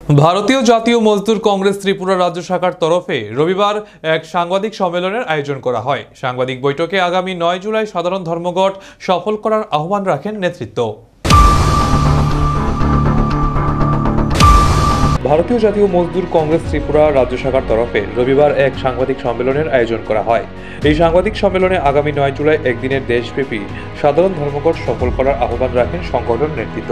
ভারতীয় জাতীয় মজদুর কংগ্রেস ত্রিপুরা রাজ্য শাখার তরফে রবিবার এক সাংবাদিক সম্মেলনের আয়োজন করা হয়। সাংবাদিক বৈঠকে আগামী 9 জুলাই সাধারণ ধর্মঘট সফল করার আহ্বান রাখেন নেতৃত্ব। ভারতীয় জাতীয় মজদুর কংগ্রেস ত্রিপুরা রাজ্য শাখার তরফে রবিবার এক সাংবাদিক সম্মেলনের আয়োজন করা হয়। এই সাংবাদিক সম্মেলনে আগামী 9 জুলাই একদিনের দেশব্যাপী সাধারণ ধর্মঘট সফল করার আহ্বান রাখেন সংগঠন নেতৃত্ব।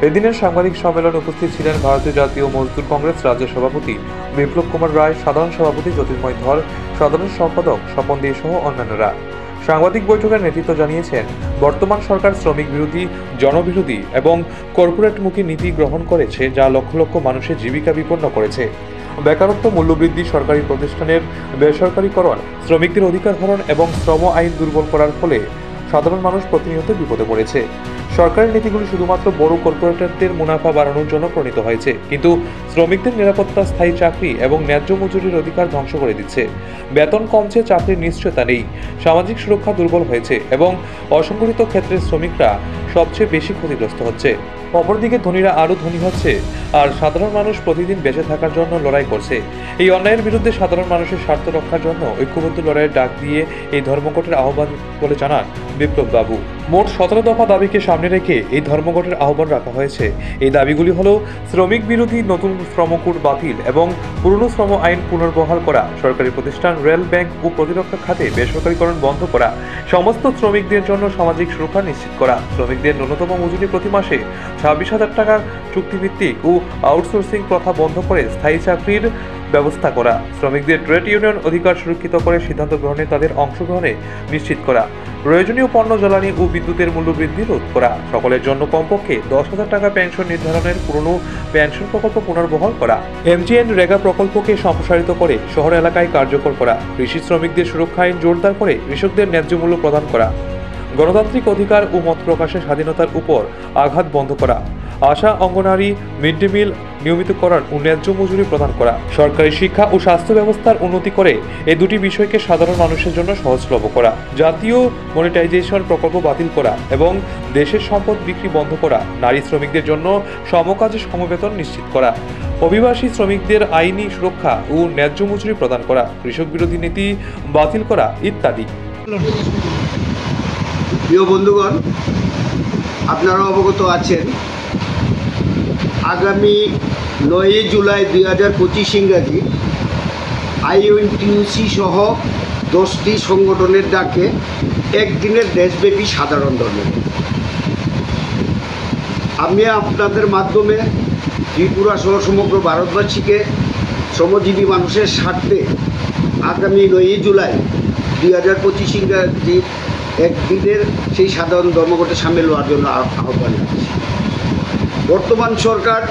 এদিনের সাংবাদিক সম্মেলনে উপস্থিত ছিলেন ভারতীয় জাতীয় মজদুর কংগ্রেস রাজ্য সভাপতি বিপ্লব কুমার রায়, সাধারণ সভাপতি জ্যোতির্ময় ধর, সাধারণ সম্পাদক স্বপন দে সহ অন্যান্যরা। সাংবাদিক বৈঠকের নেতৃত্ব জানিয়েছেন, বর্তমান সরকার শ্রমিক বিরোধী, জনবিরোধী এবং কর্পোরেটমুখী নীতি গ্রহণ করেছে, যা লক্ষ লক্ষ মানুষের জীবিকা বিপন্ন করেছে। বেকারত্ব, মূল্যবৃদ্ধি, সরকারি প্রতিষ্ঠানের বেসরকারীকরণ, শ্রমিকদের অধিকার হরণ এবং শ্রম আইন দুর্বল করার ফলে সাধারণ মানুষ প্রতিনিয়ত বিপদে পড়েছে। সরকারের নীতিগুলি শুধুমাত্র বড় কর্পোরেটরদের মুনাফা বাড়ানোর জন্য প্রণীত হয়েছে, কিন্তু শ্রমিকদের নিরাপত্তা, স্থায়ী চাকরি এবং ন্যায্য মজুরির অধিকার ধ্বংস করে দিচ্ছে। বেতন কমছে, চাকরির নিশ্চয়তা নেই, সামাজিক সুরক্ষা দুর্বল হয়েছে এবং অসংগঠিত ক্ষেত্রে শ্রমিকরা সবচেয়ে বেশি ক্ষতিগ্রস্ত হচ্ছে। অপরদিকে ধনীরা আরও ধনী হচ্ছে আর সাধারণ মানুষ প্রতিদিন বেঁচে থাকার জন্য লড়াই করছে। এই অন্যায়ের বিরুদ্ধে সাধারণ মানুষের স্বার্থ রক্ষার জন্য ঐক্যবদ্ধ লড়াইয়ের ডাক দিয়ে এই ধর্মঘটের আহ্বান বলে জানান বিপ্লব বাবু। মোট 17 দফা দাবিকে সামনে রেখে এই ধর্মঘটের আহ্বান রাখা হয়েছে। এই দাবিগুলি হল শ্রমিক বিরোধী নতুন শ্রমকোড বাতিল এবং পুরনো শ্রম আইন পুনর্বহাল করা, সরকারি প্রতিষ্ঠান, রেল, ব্যাংক ও প্রতিরক্ষা খাতে বেসরকারীকরণ বন্ধ করা, সমস্ত শ্রমিকদের জন্য সামাজিক সুরক্ষা নিশ্চিত করা, শ্রমিকদের ন্যূনতম মজুরি প্রতি মাসে 26,000 টাকা চুক্তিভিত্তিক ও আউটসোর্সিং প্রথা বন্ধ করে স্থায়ী চাকরির ব্যবস্থা করা, শ্রমিকদের ট্রেড ইউনিয়ন অধিকার সুরক্ষিত করে সিদ্ধান্ত গ্রহণে তাদের অংশগ্রহণে নিশ্চিত করা, প্রয়োজনীয় পণ্য, জ্বালানি ও বিদ্যুতের মূল্য বৃদ্ধি রোধ করা, সকলের জন্য কমপক্ষে 10,000 টাকা পেনশন নির্ধারণের পুরনো পেনশন প্রকল্প পুনর্বহাল করা, এমজিএন রেগা প্রকল্পকে সম্প্রসারিত করে শহর এলাকায় কার্যকর করা, কৃষি শ্রমিকদের সুরক্ষা আইন জোরদার করে কৃষকদের ন্যায্য মূল্য প্রদান করা, গণতান্ত্রিক অধিকার ও মত প্রকাশের স্বাধীনতার উপর আঘাত বন্ধ করা, আশা, অঙ্গনারী, মিড ডে মিল নিয়মিতকরণ ও ন্যায্য মজুরি প্রদান করা, সরকারি শিক্ষা ও স্বাস্থ্য ব্যবস্থার উন্নতি করে এই দুটি বিষয়কে সাধারণ মানুষের জন্য সহজলভ্য করা, জাতীয় মনিটাইজেশন প্রকল্প বাতিল করা এবং দেশের সম্পদ বিক্রি বন্ধ করা, নারী শ্রমিকদের জন্য সমকাজে সমবেতন নিশ্চিত করা, অভিবাসী শ্রমিকদের আইনি সুরক্ষা ও ন্যায্য মজুরি প্রদান করা, কৃষক বিরোধী নীতি বাতিল করা ইত্যাদি। প্রিয় বন্ধুগণ, আপনারা অবগত আছেন, আগামী 9 জুলাই 2025 ইংরাজি আইইউটিউসি সহ 10টি সংগঠনের ডাকে একদিনের দেশব্যাপী সাধারণ ধর্মঘট। আমি আপনাদের মাধ্যমে ত্রিপুরা সহ সমগ্র ভারতবাসীকে শ্রমজীবী মানুষের স্বার্থে আগামী 9 জুলাই 2025 ইংরাজি একদিনের সেই সাধারণ ধর্মঘটে সামিল হওয়ার জন্য আহ্বান জানাচ্ছি। বর্তমান সরকার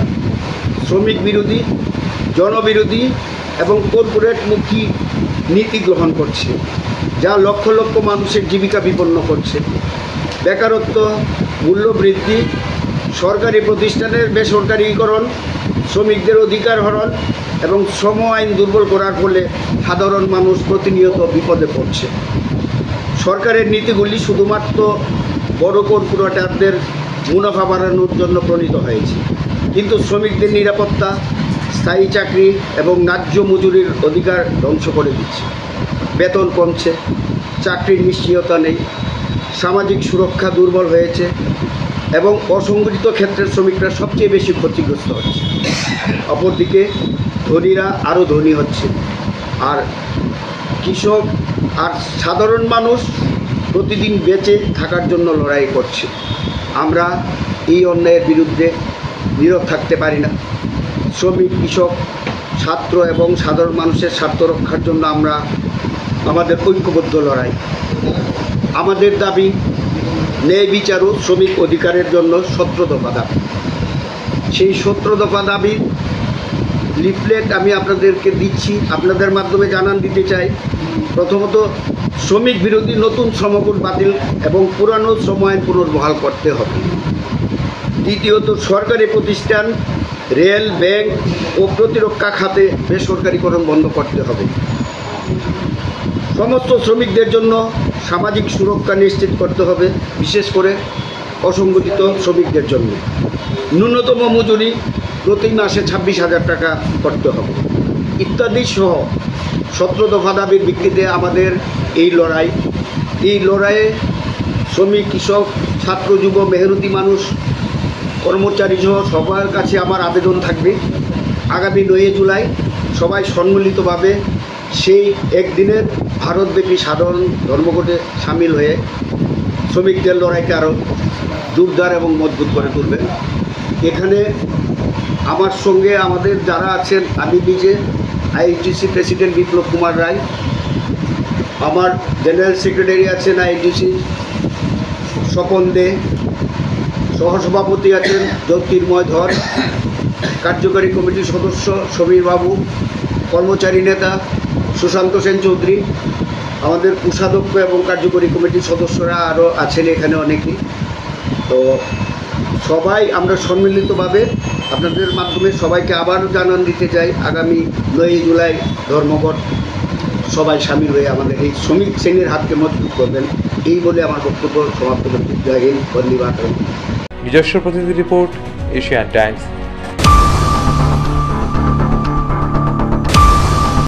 শ্রমিক বিরোধী, জনবিরোধী এবং কর্পোরেটমুখী নীতি গ্রহণ করছে, যা লক্ষ লক্ষ মানুষের জীবিকা বিপন্ন করছে। বেকারত্ব, মূল্য বৃদ্ধি, সরকারি প্রতিষ্ঠানের বেসরকারীকরণ, শ্রমিকদের অধিকার হরণ এবং শ্রম আইন দুর্বল করার ফলে সাধারণ মানুষ প্রতিনিয়ত বিপদে পড়ছে। সরকারের নীতিগুলি শুধুমাত্র বড় কর্পোরেটরদের মুনাফা বাড়ানোর জন্য প্রণীত হয়েছে, কিন্তু শ্রমিকদের নিরাপত্তা, স্থায়ী চাকরি এবং ন্যায্য মজুরির অধিকার ধ্বংস করে দিচ্ছে। বেতন কমছে, চাকরির নিশ্চয়তা নেই, সামাজিক সুরক্ষা দুর্বল হয়েছে এবং অসংগঠিত ক্ষেত্রের শ্রমিকরা সবচেয়ে বেশি ক্ষতিগ্রস্ত হচ্ছে। অপরদিকে ধনীরা আরও ধনী হচ্ছে আর কৃষক আর সাধারণ মানুষ প্রতিদিন বেঁচে থাকার জন্য লড়াই করছে। আমরা এই অন্যায়ের বিরুদ্ধে নীরব থাকতে পারি না। শ্রমিক, কৃষক, ছাত্র এবং সাধারণ মানুষের স্বার্থ রক্ষার জন্য আমরা আমাদের ঐক্যবদ্ধ লড়াই। আমাদের দাবি ন্যায় বিচার ও শ্রমিক অধিকারের জন্য 17 দফা দাবি। সেই 17 দফা দাবি লিফলেট আমি আপনাদেরকে দিচ্ছি, আপনাদের মাধ্যমে জানান দিতে চাই। প্রথমত, শ্রমিক বিরোধী নতুন শ্রমকোড বাতিল এবং পুরানো শ্রম আইন পুনর্বহাল করতে হবে। দ্বিতীয়ত, সরকারি প্রতিষ্ঠান, রেল, ব্যাংক ও প্রতিরক্ষা খাতে বেসরকারীকরণ বন্ধ করতে হবে। সমস্ত শ্রমিকদের জন্য সামাজিক সুরক্ষা নিশ্চিত করতে হবে, বিশেষ করে অসংগঠিত শ্রমিকদের জন্য। ন্যূনতম মজুরি প্রতি মাসে 26,000 টাকা করতে হবে ইত্যাদি সহ 17 দফা দাবির ভিত্তিতে আমাদের এই লড়াইয়ে শ্রমিক, কৃষক, ছাত্র, যুব, মেহনতি মানুষ, কর্মচারী সহ সবার কাছে আমার আবেদন থাকবে আগামী 9 জুলাই সবাই সম্মিলিতভাবে সেই একদিনের ভারতব্যাপী সাধারণ ধর্মঘটে সামিল হয়ে শ্রমিকদের লড়াইকে আরও জোরদার এবং মজবুত করে তুলবে। এখানে আমার সঙ্গে আমাদের যারা আছেন, আমি নিজে আইএনটিসি প্রেসিডেন্ট বিপ্লব কুমার রায়, আমার জেনারেল সেক্রেটারি আছেন আইএনটিসি স্বপন দে, সহসভাপতি আছেন জ্যোতির্ময় ধর, কার্যকারী কমিটির সদস্য সমীর বাবু, কর্মচারী নেতা সুশান্ত সেন চৌধুরী, আমাদের কোষাধ্যক্ষ এবং কার্যকরী কমিটির সদস্যরা আরও আছেন এখানে অনেকেই। তো সবাই আমরা সম্মিলিতভাবে আপনাদের মাধ্যমে সবাইকে আবারও জানান দিতে চাই আগামী 9 জুলাই ধর্মঘট সবাই সামিল হয়ে আমাদের এই শ্রমিক শ্রেণীর হাতকে মজবুত করবেন, এই বলে আমার বক্তব্য সমাপ্ত করছি। জয় হিন্দ, বন্দে মাতরম। নিজস্ব প্রতিনিধি রিপোর্ট, এশিয়ান টাইমস।